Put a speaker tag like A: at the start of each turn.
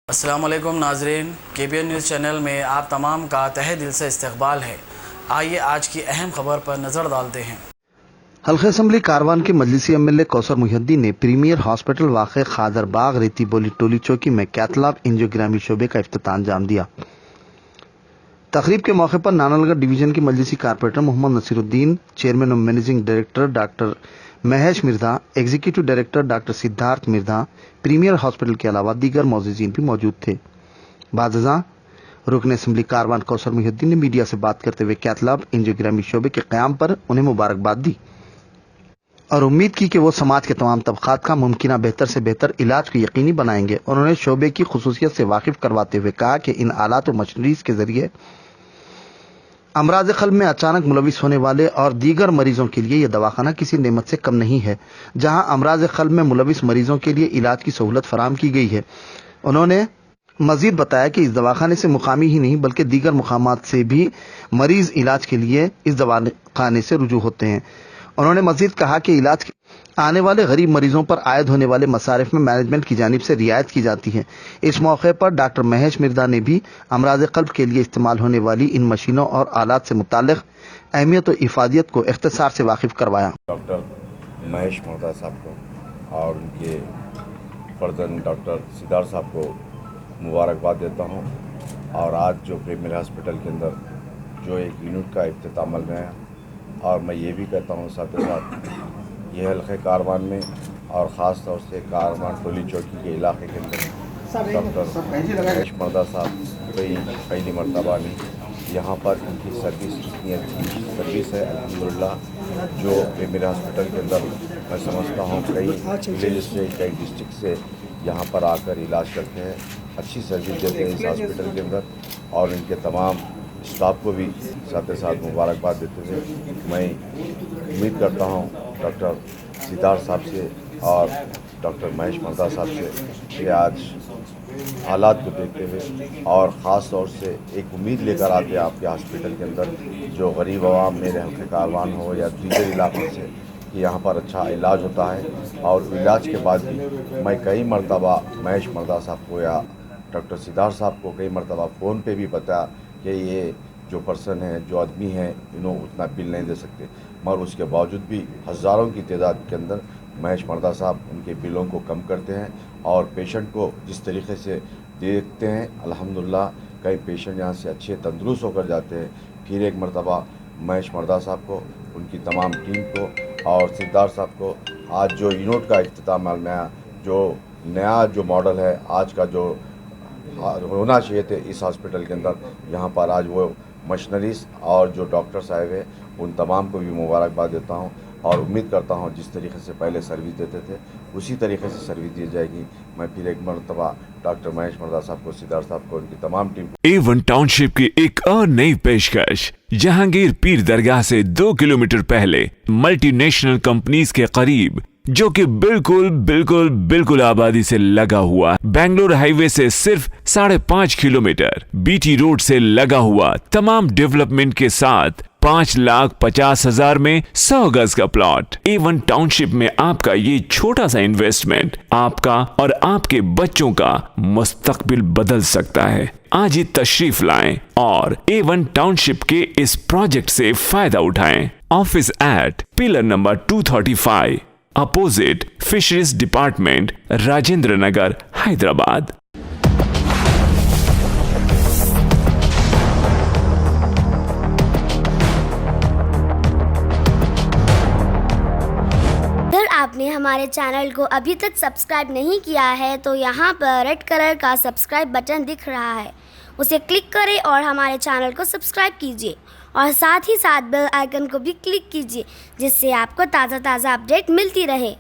A: السلام علیکم ناظرین، KBN نیوز چینل میں آپ تمام کا تہہ دل سے استقبال ہے۔ آئیے آج کی اہم خبر پر نظر ڈالتے ہیں۔
B: حلقہ اسمبلی کاروان کے مجلسی MLA کوثر محی الدین نے پریمیئر ہاسپٹل واقع خادر باغ ریتی بولی ٹولی چوکی میں کیتھلاب انجیوگرافی شعبے کا افتتاح انجام دیا۔ تقریب کے موقع پر نانا نگر ڈویژن کے مجلسی کارپوریٹر محمد نصیر الدین، چیئرمین اور managing director doctor Mahesh Mirdha, executive director doctor Siddharth Mirdha, premier hospital کے علاوہ دیگر معززین بھی موجود تھے۔ بعد ازاں رکن اسمبلی کاروان کوثر محی الدین نے میڈیا سے بات کرتے ہوئے کیتھلاب انجیوگرافی شعبے کے قیام پر انہیں مبارکباد دی اور امید کی کہ وہ سماج کے تمام طبقات کا ممکنہ بہتر سے بہتر علاج کو یقینی بنائیں گے۔ انہوں نے شعبے کی خصوصیت سے واقف کرواتے ہوئے کہا کہ ان آلات و مشینریز کے ذریعے امراض قلب میں اچانک ملوث ہونے والے اور دیگر مریضوں کے لیے یہ دواخانہ کسی نعمت سے کم نہیں ہے، جہاں امراض قلب میں ملوث مریضوں کے لیے علاج کی سہولت فراہم کی گئی ہے۔ انہوں نے مزید بتایا کہ اس دواخانے سے مقامی ہی نہیں بلکہ دیگر مقامات سے بھی مریض علاج کے لیے اس دواخانے سے رجوع ہوتے ہیں۔ انہوں نے مزید کہا کہ علاج کے آنے والے غریب مریضوں پر عائد ہونے والے مصارف میں مینجمنٹ کی جانب سے رعایت کی جاتی ہے۔ اس موقع پر ڈاکٹر مہیش مردھا نے بھی امراض قلب کے لیے استعمال ہونے والی ان مشینوں اور آلات سے متعلق اہمیت و افادیت کو اختصار سے واقف کروایا۔
C: ڈاکٹر مہیش مردھا صاحب کو اور ان کے فرزند ڈاکٹر سدھارتھ صاحب کو مبارکباد دیتا ہوں، اور آج جو پریمیئر ہاسپٹل کے اندر جو ایک یونٹ کا افتتاح عمل میں آیا، اور میں یہ بھی کہتا ہوں ساتھ ساتھ یہ حلقہ کاروان میں اور خاص طور سے کاروان ٹولی چوکی کے علاقے کے اندر ڈاکٹر مہیش مردھا صاحب پہلی مرتبہ نہیں، یہاں پر ان کی سروس اتنی اچھی سروس ہے الحمدللہ، جو پریمیئر ہاسپٹل کے اندر میں سمجھتا ہوں کئی ولیج سے کئی ڈسٹرکٹ سے یہاں پر آ کر علاج کرتے ہیں، اچھی سروس دیتے ہیں اس ہاسپٹل کے اندر، اور ان کے تمام اسٹاف کو بھی ساتھ ساتھ مبارکباد دیتے ہوئے میں امید کرتا ہوں ڈاکٹر سدھارتھ صاحب سے اور ڈاکٹر مہیش مردھا صاحب سے کہ آج حالات کو دیکھتے ہوئے اور خاص طور سے ایک امید لے کر آتے ہیں آپ کے ہاسپٹل کے اندر جو غریب عوام میرے حلقہ کاروان ہو یا دیگر علاقوں سے، کہ یہاں پر اچھا علاج ہوتا ہے، اور علاج کے بعد بھی میں کئی مرتبہ مہیش مردھا صاحب کو یا ڈاکٹر سدھارتھ صاحب کو کئی مرتبہ فون پہ بھی بتایا کہ یہ جو پرسن ہیں، جو آدمی ہیں، انہوں اتنا بل نہیں دے سکتے، مگر اس کے باوجود بھی ہزاروں کی تعداد کے اندر مہیش مردھا صاحب ان کے بلوں کو کم کرتے ہیں اور پیشنٹ کو جس طریقے سے دیکھتے ہیں الحمدللہ کئی پیشنٹ یہاں سے اچھے تندرست ہو کر جاتے ہیں۔ پھر ایک مرتبہ مہیش مردھا صاحب کو، ان کی تمام ٹیم کو اور سدھارتھ صاحب کو آج جو یونٹ کا افتتاح عمل میں آیا، جو نیا جو ماڈل ہے آج کا جو ہونا چاہیے تھے اس ہاسپٹل کے اندر، یہاں پر آج وہ مشینریز اور جو ڈاکٹر صاحب ہیں ان تمام کو بھی مبارکباد دیتا ہوں، اور امید کرتا ہوں جس طریقے سے پہلے سروس دیتے تھے اسی طریقے سے سروس دی جائے گی۔ میں پھر ایک مرتبہ ڈاکٹر مہیش مردھا صاحب کو، سدھارتھ صاحب کو، ان کی تمام ٹیم کو
D: A1 ٹاؤن شپ کی ایک اور نئی پیشکش، جہانگیر پیر درگاہ سے 2 کلومیٹر پہلے ملٹی نیشنل کمپنیز کے قریب، جو کہ بالکل آبادی سے لگا ہوا، بنگلور ہائی وے سے صرف 5.5 کلومیٹر، BT روڈ سے لگا ہوا، تمام ڈیولپمنٹ کے ساتھ 5,50,000 میں 100 گز کا پلاٹ۔ A1 ٹاؤن شپ میں آپ کا یہ چھوٹا سا انویسٹمنٹ آپ کا اور آپ کے بچوں کا مستقبل بدل سکتا ہے۔ آج ہی تشریف لائیں اور A1 ٹاؤن شپ کے اس پروجیکٹ سے فائدہ اٹھائیں۔ Office at pillar number 235 opposite fisheries department, Rajendra Nagar, Hyderabad.
E: اگر آپ نے ہمارے چینل کو ابھی تک سبسکرائب نہیں کیا ہے تو یہاں پر ریڈ کلر کا سبسکرائب بٹن دکھ رہا ہے، اسے کلک کریں اور ہمارے چینل کو سبسکرائب کیجیے، اور ساتھ ہی ساتھ بیل آئیکن کو بھی کلک کیجیے، جس سے آپ کو تازہ اپڈیٹ ملتی رہے۔